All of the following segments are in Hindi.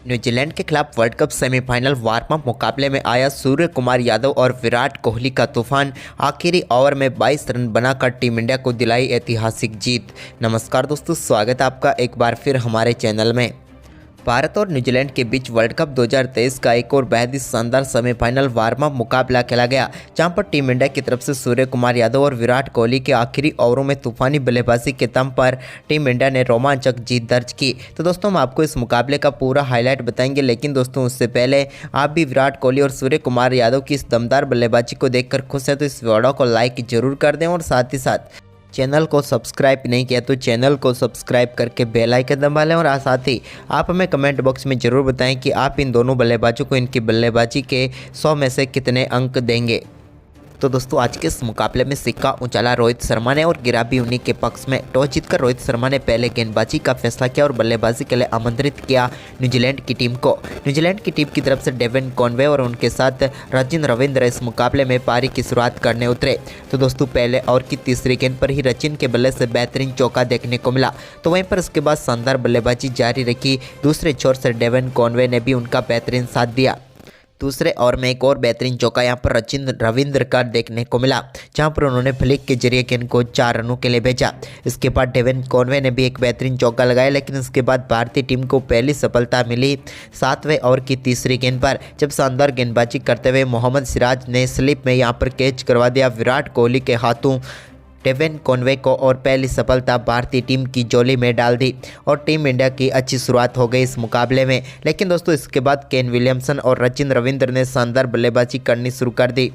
न्यूजीलैंड के खिलाफ world cup semifinal warm up मुकाबले में आया सूर्य कुमार यादव और विराट कोहली का तूफान। आखिरी ओवर में 22 रन बनाकर टीम इंडिया को दिलाई ऐतिहासिक जीत। नमस्कार दोस्तों, स्वागत है आपका एक बार फिर हमारे चैनल में। भारत और न्यूजीलैंड के बीच वर्ल्ड कप 2023 का एक और बेहद ही शानदार सेमीफाइनल वार्म अप मुकाबला खेला गया, जहां पर टीम इंडिया की तरफ से सूर्य कुमार यादव और विराट कोहली के आखिरी ओवरों में तूफानी बल्लेबाजी के दम पर टीम इंडिया ने रोमांचक जीत दर्ज की। तो दोस्तों, हम आपको इस मुकाबले का पूरा हाईलाइट बताएंगे, लेकिन दोस्तों उससे पहले आप भी विराट कोहली और सूर्य कुमार यादव की इस दमदार बल्लेबाजी को देखकर खुश हैं तो इस वीडियो को लाइक जरूर कर दें और साथ ही साथ चैनल को सब्सक्राइब नहीं किया तो चैनल को सब्सक्राइब करके बेल आइकन दबा लें। और साथ ही आप हमें कमेंट बॉक्स में ज़रूर बताएं कि आप इन दोनों बल्लेबाजों को इनकी बल्लेबाजी के 100 में से कितने अंक देंगे। तो दोस्तों, आज के इस मुकाबले में सिक्का उछाला रोहित शर्मा ने और गिरा भी उन्हीं के पक्ष में। टॉस जीतकर रोहित शर्मा ने पहले गेंदबाजी का फैसला किया और बल्लेबाजी के लिए आमंत्रित किया न्यूजीलैंड की टीम को। न्यूजीलैंड की टीम की तरफ से डेविन कॉनवे और उनके साथ रचिन रविंद्र इस मुकाबले में पारी की शुरुआत करने उतरे। तो दोस्तों, पहले ओवर की तीसरी गेंद पर ही रचिन के बल्ले से बेहतरीन चौका देखने को मिला, तो वहीं पर उसके बाद शानदार बल्लेबाजी जारी रखी। दूसरे छोर से डेविन कॉनवे ने भी उनका बेहतरीन साथ दिया। दूसरे ओवर में एक और बेहतरीन चौका यहां पर रचिन रविंद्र का देखने को मिला, जहां पर उन्होंने फ्लिक के जरिए गेंद को 4 रनों के लिए भेजा। इसके बाद डेविन कॉनवे ने भी एक बेहतरीन चौका लगाया, लेकिन इसके बाद भारतीय टीम को पहली सफलता मिली 7वें ओवर की तीसरी गेंद पर, जब शानदार गेंदबाजी करते हुए मोहम्मद सिराज ने स्लिप में यहां पर कैच करवा दिया विराट कोहली के हाथों डेविन कॉनवे को और पहली सफलता भारतीय टीम की झोली में डाल दी और टीम इंडिया की अच्छी शुरुआत हो गई इस मुकाबले में। लेकिन दोस्तों, इसके बाद केन विलियमसन और रचिन रविंद्र ने शानदार बल्लेबाजी करनी शुरू कर दी।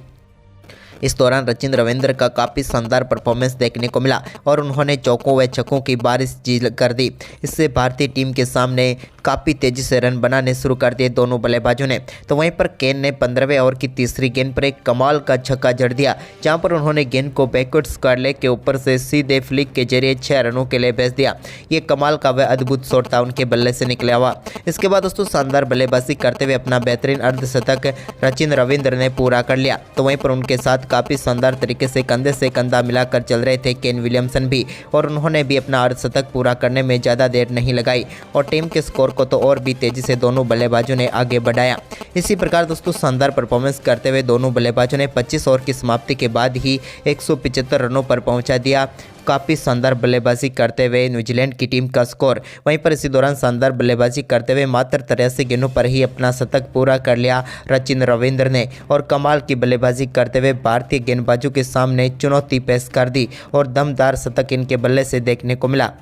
इस दौरान रचिन रविंद्र का काफ़ी शानदार परफॉर्मेंस देखने को मिला और उन्होंने चौकों व छक्कों की बारिश कर दी। इससे भारतीय टीम के सामने काफ़ी तेज़ी से रन बनाने शुरू कर दिए दोनों बल्लेबाजों ने। तो वहीं पर केन ने 15वें ओवर की तीसरी गेंद पर एक कमाल का छक्का जड़ दिया, जहां पर उन्होंने गेंद को बैकवर्ड स्क्वायर के ऊपर से सीधे फ्लिक के जरिए 6 रनों के लिए भेज दिया। ये कमाल का वह अद्भुत शॉट था उनके बल्ले से निकला हुआ। इसके बाद दोस्तों, शानदार बल्लेबाजी करते हुए अपना बेहतरीन अर्धशतक रचिन रविंद्र ने पूरा कर लिया। तो वहीं पर उनके साथ काफ़ी शानदार तरीके से कंधा मिलाकर चल रहे थे केन विलियमसन भी, और उन्होंने भी अपना अर्धशतक पूरा करने में ज़्यादा देर नहीं लगाई और टीम के स्कोर को तो और भी तेज़ी से दोनों बल्लेबाजों ने आगे बढ़ाया। इसी प्रकार दोस्तों, शानदार परफॉर्मेंस करते हुए दोनों बल्लेबाजों ने 25 ओवर की समाप्ति के बाद ही 175 रनों पर पहुंचा दिया। काफ़ी शानदार बल्लेबाजी करते हुए न्यूजीलैंड की टीम का स्कोर। वहीं पर इसी दौरान शानदार बल्लेबाजी करते हुए मात्र 83 गेंदों पर ही अपना शतक पूरा कर लिया रचिन रविंद्र ने और कमाल की बल्लेबाजी करते हुए भारतीय गेंदबाजों के सामने चुनौती पेश कर दी और दमदार शतक इनके बल्ले से देखने को मिला।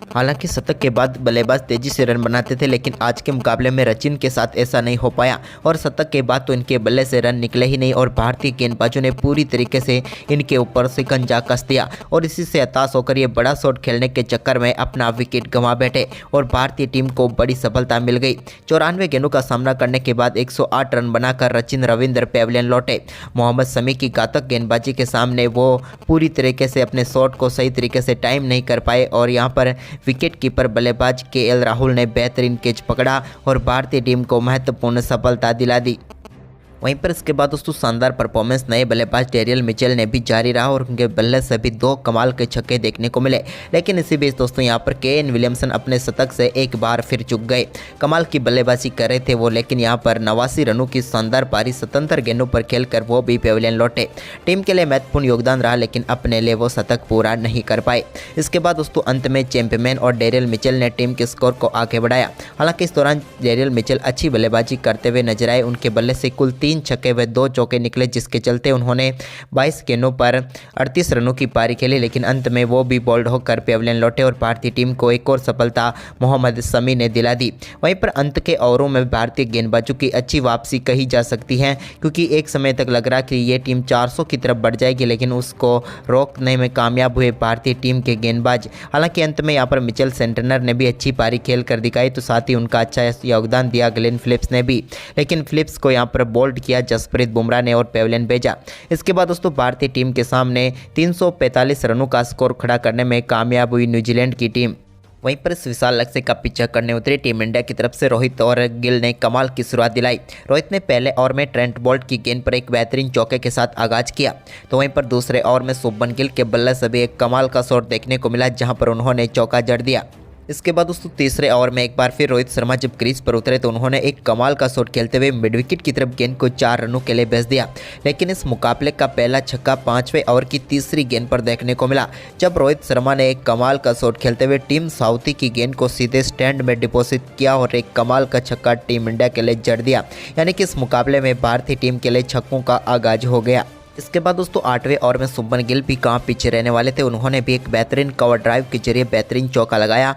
हालांकि शतक के बाद बल्लेबाज तेजी से रन बनाते थे, लेकिन आज के मुकाबले में रचिन के साथ ऐसा नहीं हो पाया और शतक के बाद तो इनके बल्ले से रन निकले ही नहीं और भारतीय गेंदबाजों ने पूरी तरीके से इनके ऊपर शिकंजा कस दिया और इसी से हताश होकर ये बड़ा शॉट खेलने के चक्कर में अपना विकेट गंवा बैठे और भारतीय टीम को बड़ी सफलता मिल गई। 94 गेंदों का सामना करने के बाद 108 रन बनाकर रचिन रविंद्र पेविलियन लौटे। मोहम्मद शमी की घातक गेंदबाजी के सामने वो पूरी तरीके से अपने शॉट को सही तरीके से टाइम नहीं कर पाए और यहाँ पर विकेट कीपर बल्लेबाज केएल राहुल ने बेहतरीन कैच पकड़ा और भारतीय टीम को महत्वपूर्ण सफलता दिला दी। वहीं पर इसके बाद दोस्तों, शानदार परफॉर्मेंस नए बल्लेबाज डेरियल मिचेल ने भी जारी रहा और उनके बल्ले से भी 2 कमाल के छक्के देखने को मिले। लेकिन इसी बीच दोस्तों, यहां पर केन विलियमसन अपने शतक से एक बार फिर चूक गए। कमाल की बल्लेबाजी कर रहे थे वो, लेकिन यहां पर 89 रनों की शानदार पारी 77 गेंदों पर खेलकर वो भी पेविलियन लौटे। टीम के लिए महत्वपूर्ण योगदान रहा, लेकिन अपने लिए वो शतक पूरा नहीं कर पाए। इसके बाद दोस्तों, अंत में चैंपियन और डेरियल मिचेल ने टीम के स्कोर को आगे बढ़ाया। हालांकि इस दौरान डेरियल मिचेल अच्छी बल्लेबाजी करते हुए नजर आए। उनके बल्ले से कुल 3 छक्के व 2 चौके निकले, जिसके चलते उन्होंने 22 गेंदों पर 38 रनों की पारी खेली, लेकिन अंत में वो भी बोल्ड होकर पेविलियन लौटे और भारतीय टीम को एक और सफलता मोहम्मद शमी ने दिला दी। वहीं पर अंत के ओवरों में भारतीय गेंदबाजों की अच्छी वापसी कही जा सकती है, क्योंकि एक समय तक लग रहा कि ये टीम 400 की तरफ बढ़ जाएगी, लेकिन उसको रोकने में कामयाब हुए भारतीय टीम के गेंदबाज। हालांकि अंत में यहाँ पर मिचेल सेंटनर ने भी अच्छी पारी खेल कर दिखाई, तो साथ ही उनका अच्छा योगदान दिया ग्लेन फिलिप्स ने भी, लेकिन फिलिप्स को यहाँ पर बोल्ड किया जसप्रीत बुमराह ने और पेविलियन भेजा। इसके बाद दोस्तों, भारतीय टीम के सामने 345 रनों का स्कोर खड़ा करने में कामयाब हुई न्यूजीलैंड की टीम। वहीं पर इस विशाल लक्ष्य का पीछा करने उतरी टीम इंडिया की तरफ से रोहित और गिल ने कमाल की शुरुआत दिलाई। रोहित ने पहले ओवर में ट्रेंट बोल्ट की गेंद पर एक बेहतरीन चौके के साथ आगाज किया, तो वहीं पर दूसरे ओवर में शुभमन गिल के बल्ले से भी एक कमाल का शॉट देखने को मिला, जहां पर उन्होंने चौका जड़ दिया। इसके बाद दोस्तों तीसरे ओवर में एक बार फिर रोहित शर्मा जब क्रीज पर उतरे तो उन्होंने एक कमाल का शॉट खेलते हुए मिड विकेट की तरफ गेंद को 4 रनों के लिए भेज दिया। लेकिन इस मुकाबले का पहला छक्का 5वें ओवर की तीसरी गेंद पर देखने को मिला, जब रोहित शर्मा ने एक कमाल का शॉट खेलते हुए टीम साउथी की गेंद को सीधे स्टैंड में डिपॉजिट किया और एक कमाल का छक्का टीम इंडिया के लिए जड़ दिया। यानी कि इस मुकाबले में भारतीय टीम के लिए छक्कों का आगाज हो गया। इसके बाद दोस्तों 8वें ओवर में शुभमन गिल भी कहाँ पीछे रहने वाले थे, उन्होंने भी एक बेहतरीन कवर ड्राइव के जरिए बेहतरीन चौका लगाया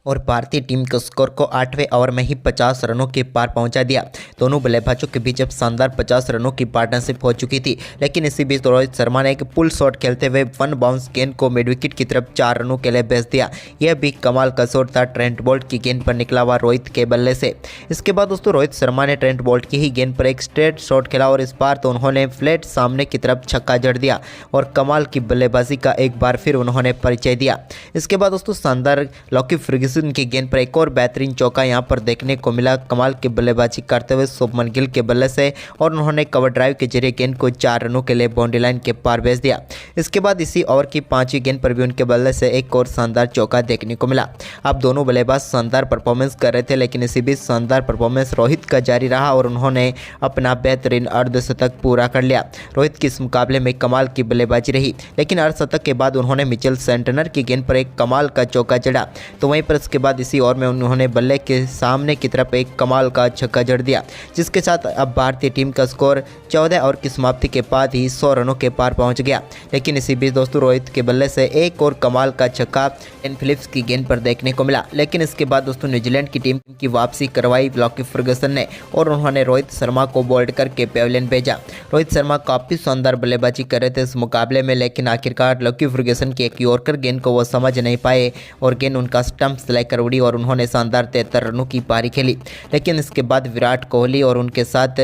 और भारतीय टीम के स्कोर को 8वें ओवर में ही 50 रनों के पार पहुंचा दिया। दोनों बल्लेबाजों के बीच अब शानदार 50 रनों की पार्टनरशिप हो चुकी थी। लेकिन इसी बीच रोहित शर्मा ने एक पुल शॉट खेलते हुए 1 बाउंस गेंद को मिड विकेट की तरफ 4 रनों के लिए भेज दिया। यह भी कमाल का शॉट था ट्रेंट बोल्ट की गेंद पर निकला हुआ रोहित के बल्ले से। इसके बाद दोस्तों रोहित शर्मा ने ट्रेंट बोल्ट की ही गेंद पर एक स्ट्रेट शॉट खेला और इस बार तो उन्होंने फ्लैट सामने की तरफ छक्का जड़ दिया और कमाल की बल्लेबाजी का एक बार फिर उन्होंने परिचय दिया। इसके बाद दोस्तों शानदार लॉकी फर्ग्यूसन की गेंद पर एक और बेहतरीन चौका यहां पर देखने को मिला कमाल की बल्लेबाजी करते हुए शुभमन गिल के बल्ले से और उन्होंने कवर ड्राइव के जरिए गेंद को 4 रनों के लिए बाउंड्री लाइन के पार भेज दिया। इसके बाद इसी ओवर की 5वीं गेंद पर भी उनके बल्ले से एक और शानदार चौका देखने को मिला। अब दोनों बल्लेबाज शानदार परफॉर्मेंस कर रहे थे, लेकिन इसी बीच शानदार परफॉर्मेंस रोहित का जारी रहा और उन्होंने अपना बेहतरीन अर्धशतक पूरा कर लिया। रोहित की इस मुकाबले में कमाल की बल्लेबाजी रही, लेकिन अर्धशतक के बाद उन्होंने मिचेल सेंटनर की गेंद पर एक कमाल का चौका जड़ा, तो वहीं पर इसके बाद इसी ओवर में उन्होंने बल्ले के सामने की तरफ एक कमाल का छक्का जड़ दिया, जिसके साथ अब भारतीय टीम का स्कोर 14 ओवर की समाप्ति के बाद ही 100 रनों के पार पहुंच गया। लेकिन इसी बीच दोस्तों रोहित के बल्ले से एक और कमाल का छक्का एन फिलिप्स की गेंद पर देखने को मिला। लेकिन इसके बाद दोस्तों न्यूजीलैंड की टीम की वापसी करवाई लॉकी फर्ग्यूसन ने और उन्होंने रोहित शर्मा को बोल्ड करके पेविलियन भेजा। रोहित शर्मा काफ़ी शानदार बल्लेबाजी कर रहे थे इस मुकाबले में, लेकिन आखिरकार लॉकी फर्ग्यूसन की एक यॉर्कर गेंद को वो समझ नहीं पाए और गेंद उनका स्टंप से लेकर उड़ी और उन्होंने शानदार 73 रनों की पारी खेली। लेकिन इसके बाद विराट कोहली और उनके साथ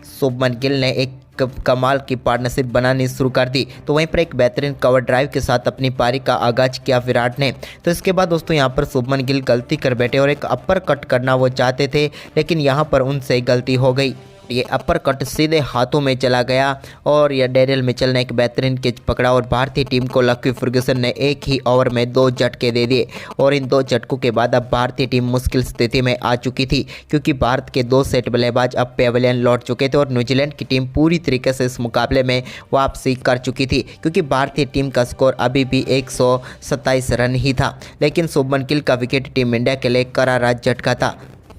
शुभमन गिल ने एक कमाल की पार्टनरशिप बनानी शुरू कर दी, तो वहीं पर एक बेहतरीन कवर ड्राइव के साथ अपनी पारी का आगाज किया विराट ने। तो इसके बाद दोस्तों यहां पर शुभमन गिल गलती कर बैठे और एक अपर कट करना वो चाहते थे, लेकिन यहां पर उनसे गलती हो गई। ये अपर कट सीधे हाथों में चला गया और यह डेरियल मिचेल ने एक बेहतरीन कैच पकड़ा और भारतीय टीम को लकी फर्ग्यूसन ने एक ही ओवर में 2 झटके दे दिए और इन 2 झटकों के बाद अब भारतीय टीम मुश्किल स्थिति में आ चुकी थी, क्योंकि भारत के 2 सेट बल्लेबाज अब पेविलियन लौट चुके थे और न्यूजीलैंड की टीम पूरी तरीके से इस मुकाबले में वापसी कर चुकी थी, क्योंकि भारतीय टीम का स्कोर अभी भी 127 रन ही था। लेकिन शुभमन गिल का विकेट टीम इंडिया के लिए करारा झटका था।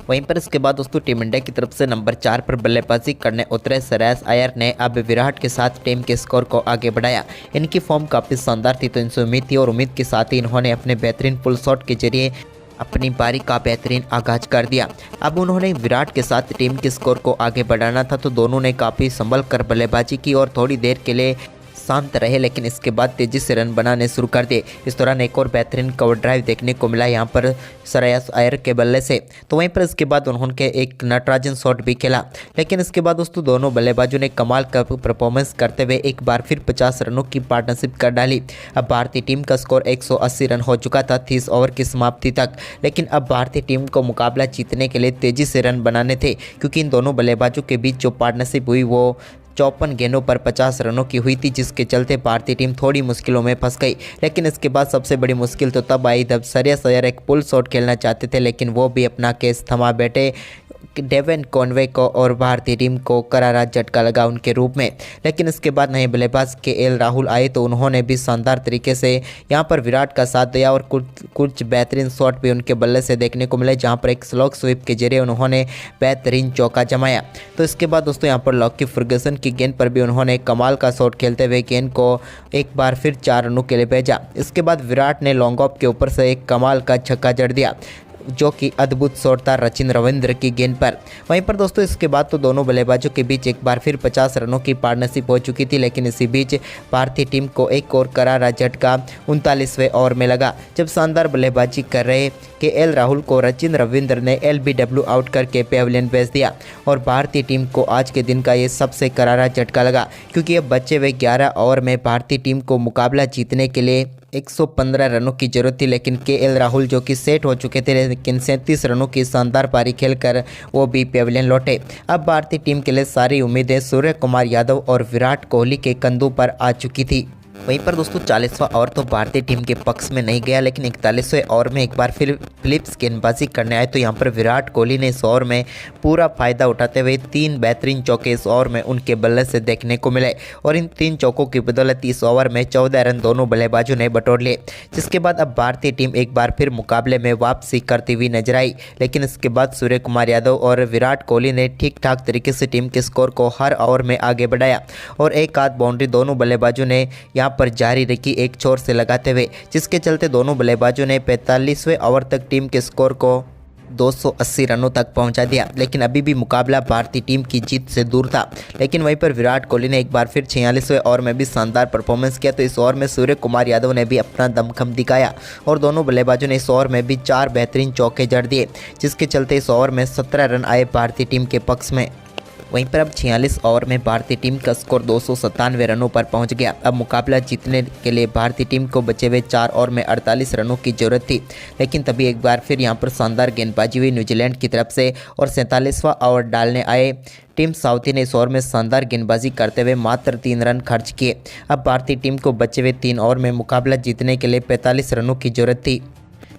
वहीं पर इसके बाद दोस्तों टीम इंडिया की तरफ से नंबर 4 पर बल्लेबाजी करने उतरे श्रेयस अय्यर ने अब विराट के साथ टीम के स्कोर को आगे बढ़ाया। इनकी फॉर्म काफ़ी शानदार थी, तो इनसे उम्मीद थी और उम्मीद के साथ ही इन्होंने अपने बेहतरीन पुल शॉट के जरिए अपनी पारी का बेहतरीन आगाज कर दिया। अब उन्होंने विराट के साथ टीम के स्कोर को आगे बढ़ाना था, तो दोनों ने काफ़ी संभल कर बल्लेबाजी की और थोड़ी देर के लिए शांत रहे, लेकिन इसके बाद तेजी से रन बनाने शुरू कर दिए। इस दौरान एक और बेहतरीन कवर ड्राइव देखने को मिला यहाँ पर श्रेयस अय्यर के बल्ले से, तो वहीं पर इसके बाद उन्होंने एक नटराजन शॉट भी खेला। लेकिन इसके बाद दोस्तों दोनों बल्लेबाजों ने कमाल का परफॉर्मेंस करते हुए एक बार फिर 50 रनों की पार्टनरशिप कर डाली। अब भारतीय टीम का स्कोर 180 रन हो चुका था 30 ओवर की समाप्ति तक, लेकिन अब भारतीय टीम को मुकाबला जीतने के लिए तेजी से रन बनाने थे, क्योंकि इन दोनों बल्लेबाजों के बीच जो पार्टनरशिप हुई वो 54 गेंदों पर 50 रनों की हुई थी, जिसके चलते भारतीय टीम थोड़ी मुश्किलों में फंस गई। लेकिन इसके बाद सबसे बड़ी मुश्किल तो तब आई जब श्रेयस अय्यर एक पुल शॉट खेलना चाहते थे, लेकिन वो भी अपना केस थमा बैठे डेवन कॉनवे को और भारतीय टीम को करारा झटका लगा उनके रूप में। लेकिन इसके बाद नए बल्लेबाज केएल राहुल आए, तो उन्होंने भी शानदार तरीके से यहां पर विराट का साथ दिया और कुछ बेहतरीन शॉट भी उनके बल्ले से देखने को मिले, जहां पर एक स्लॉग स्वीप के जरिए उन्होंने बेहतरीन चौका जमाया। तो इसके बाद दोस्तों यहां पर लॉकी फर्ग्यूसन की गेंद पर भी उन्होंने कमाल का शॉट खेलते हुए गेंद को एक बार फिर 4 रनों के लिए भेजा। इसके बाद विराट ने लॉन्ग ऑफ के ऊपर से एक कमाल का छक्का जड़ दिया, जो कि अद्भुत शॉट था सचिन रविंद्र की गेंद पर। वहीं पर दोस्तों इसके बाद तो दोनों बल्लेबाजों के बीच एक बार फिर 50 रनों की पार्टनरशिप हो चुकी थी, लेकिन इसी बीच भारतीय टीम को एक और करारा झटका 39वें ओवर में लगा, जब शानदार बल्लेबाजी कर रहे केएल राहुल को सचिन रविंद्र ने एलबीडब्ल्यू आउट करके पेविलियन भेज दिया और भारतीय टीम को आज के दिन का ये सबसे करारा झटका लगा, क्योंकि अब बचे हुए 11 ओवर में भारतीय टीम को मुकाबला जीतने के लिए 115 रनों की जरूरत थी। लेकिन केएल राहुल जो कि सेट हो चुके थे, लेकिन 37 रनों की शानदार पारी खेलकर वो भी पेविलियन लौटे। अब भारतीय टीम के लिए सारी उम्मीदें सूर्य कुमार यादव और विराट कोहली के कंधों पर आ चुकी थी। वहीं पर दोस्तों 40वां ओवर तो भारतीय टीम के पक्ष में नहीं गया, लेकिन 41वें ओवर में एक बार फिर फिलिप्स गेंदबाजी करने आए तो यहाँ पर विराट कोहली ने इस ओवर में पूरा फायदा उठाते हुए 3 बेहतरीन चौके इस ओवर में उनके बल्ले से देखने को मिले और इन 3 चौकों की बदौलत इस ओवर में 14 रन दोनों बल्लेबाजों ने बटोर लिए, जिसके बाद अब भारतीय टीम एक बार फिर मुकाबले में वापसी करती हुई नजर आई। लेकिन इसके बाद सूर्य कुमार यादव और विराट कोहली ने ठीक ठाक तरीके से टीम के स्कोर को हर ओवर में आगे बढ़ाया और एक आध बाउंड्री दोनों बल्लेबाजों ने यहाँ पर जारी रखी एक छोर से लगाते हुए, जिसके चलते दोनों बल्लेबाजों ने 45वें ओवर तक टीम के स्कोर को 280 रनों तक पहुंचा दिया। लेकिन अभी भी मुकाबला भारतीय टीम की जीत से दूर था। लेकिन वहीं पर विराट कोहली ने एक बार फिर 46वें ओवर में भी शानदार परफॉर्मेंस किया, तो इस ओवर में सूर्य कुमार यादव ने भी अपना दमखम दिखाया और दोनों बल्लेबाजों ने इस ओवर में भी 4 बेहतरीन चौके जड़ दिए, जिसके चलते इस ओवर में 17 रन आए भारतीय टीम के पक्ष में। वहीं पर अब 46 ओवर में भारतीय टीम का स्कोर 297 रनों पर पहुंच गया। अब मुकाबला जीतने के लिए भारतीय टीम को बचे हुए 4 ओवर में 48 रनों की जरूरत थी। लेकिन तभी एक बार फिर यहां पर शानदार गेंदबाजी हुई न्यूजीलैंड की तरफ से और 47वां ओवर डालने आए टीम साउथी ने इस ओवर में शानदार गेंदबाजी करते हुए मात्र 3 रन खर्च किए। अब भारतीय टीम को बचे हुए 3 ओवर में मुकाबला जीतने के लिए 45 रनों की जरूरत थी।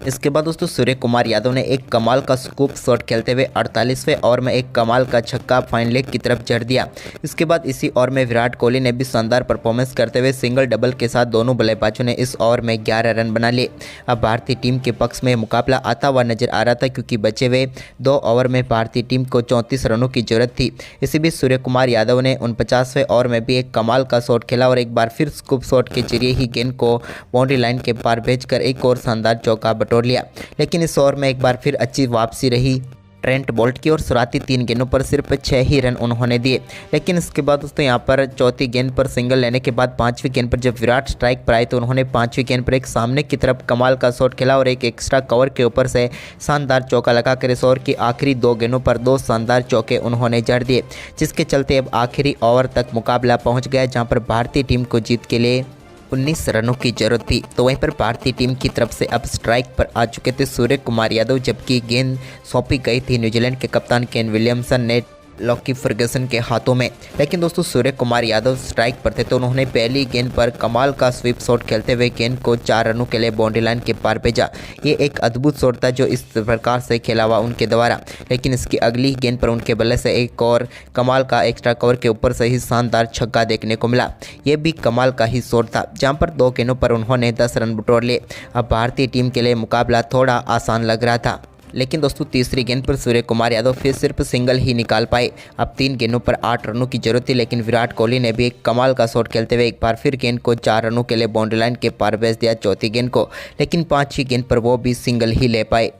इसके बाद दोस्तों सूर्य कुमार यादव ने एक कमाल का स्कूप शॉट खेलते हुए 48वें ओवर में एक कमाल का छक्का फाइन लेग की तरफ जड़ दिया। इसके बाद इसी ओवर में विराट कोहली ने भी शानदार परफॉर्मेंस करते हुए सिंगल डबल के साथ दोनों बल्लेबाजों ने इस ओवर में 11 रन बना लिए। अब भारतीय टीम के पक्ष में मुकाबला आता हुआ नजर आ रहा था, क्योंकि बचे हुए 2 ओवर में भारतीय टीम को 34 रनों की जरूरत थी। इसी बीच सूर्य कुमार यादव ने 49वें ओवर में भी एक कमाल का शॉट खेला और एक बार फिर स्कूप शॉट के जरिए ही गेंद को बाउंड्री लाइन के पार भेजकर एक और शानदार चौका बटोर लिया। लेकिन इस ओवर में एक बार फिर अच्छी वापसी रही ट्रेंट बोल्ट की और शुरुआती 3 गेंदों पर सिर्फ 6 ही रन उन्होंने दिए। लेकिन इसके बाद दोस्तों यहाँ पर चौथी गेंद पर सिंगल लेने के बाद 5वीं गेंद पर जब विराट स्ट्राइक पर आए तो उन्होंने 5वीं गेंद पर एक सामने की तरफ कमाल का शॉट खेला और एक एक्स्ट्रा कवर के ऊपर से शानदार चौका लगाकर इस ओवर की आखिरी 2 गेंदों पर 2 शानदार चौके उन्होंने जड़ दिए, जिसके चलते अब आखिरी ओवर तक मुकाबला पहुँच गया, जहाँ पर भारतीय टीम को जीत के लिए 19 रनों की जरूरत थी। तो वहीं पर भारतीय टीम की तरफ से अब स्ट्राइक पर आ चुके थे सूर्य कुमार यादव, जबकि गेंद सौंपी गई थी न्यूजीलैंड के कप्तान केन विलियमसन ने लॉकी फर्गसन के हाथों में। लेकिन दोस्तों सूर्य कुमार यादव स्ट्राइक पर थे तो उन्होंने पहली गेंद पर कमाल का स्वीप शॉट खेलते हुए गेंद को 4 रनों के लिए बाउंड्री लाइन के पार भेजा। ये एक अद्भुत शॉट था जो इस प्रकार से खेला हुआ उनके द्वारा। लेकिन इसकी अगली गेंद पर उनके बल्ले से एक और कमाल का एक्स्ट्रा कवर के ऊपर से ही शानदार छक्का देखने को मिला। ये भी कमाल का ही शॉट था, जहाँ पर 2 गेंदों पर उन्होंने 10 रन बटोर लिए। अब भारतीय टीम के लिए मुकाबला थोड़ा आसान लग रहा था। लेकिन दोस्तों तीसरी गेंद पर सूर्य कुमार यादव फिर सिर्फ सिंगल ही निकाल पाए। अब 3 गेंदों पर 8 रनों की जरूरत थी, लेकिन विराट कोहली ने भी एक कमाल का शॉट खेलते हुए एक बार फिर गेंद को 4 रनों के लिए बाउंड्री लाइन के पार भेज दिया चौथी गेंद को। लेकिन 5वीं गेंद पर वो भी सिंगल ही ले पाए।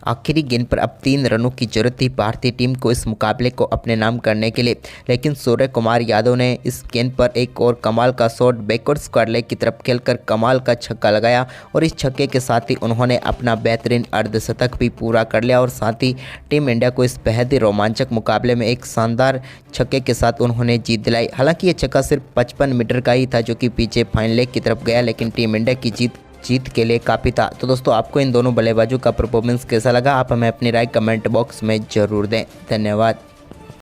आखिरी गेंद पर अब 3 रनों की जरूरत थी भारतीय टीम को इस मुकाबले को अपने नाम करने के लिए। लेकिन सूर्य कुमार यादव ने इस गेंद पर एक और कमाल का शॉट बैकवर्ड स्क्वायर लेग की तरफ खेलकर कमाल का छक्का लगाया और इस छक्के के साथ ही उन्होंने अपना बेहतरीन अर्धशतक भी पूरा कर लिया और साथ ही टीम इंडिया को इस बेहद ही रोमांचक मुकाबले में एक शानदार छक्के के साथ उन्होंने जीत दिलाई। हालांकि ये छक्का सिर्फ 55 मीटर का ही था जो कि पीछे फाइन लेग की तरफ गया, लेकिन टीम इंडिया की जीत के लिए काफ़ी था। तो दोस्तों आपको इन दोनों बल्लेबाजों का परफॉर्मेंस कैसा लगा, आप हमें अपनी राय कमेंट बॉक्स में ज़रूर दें। धन्यवाद।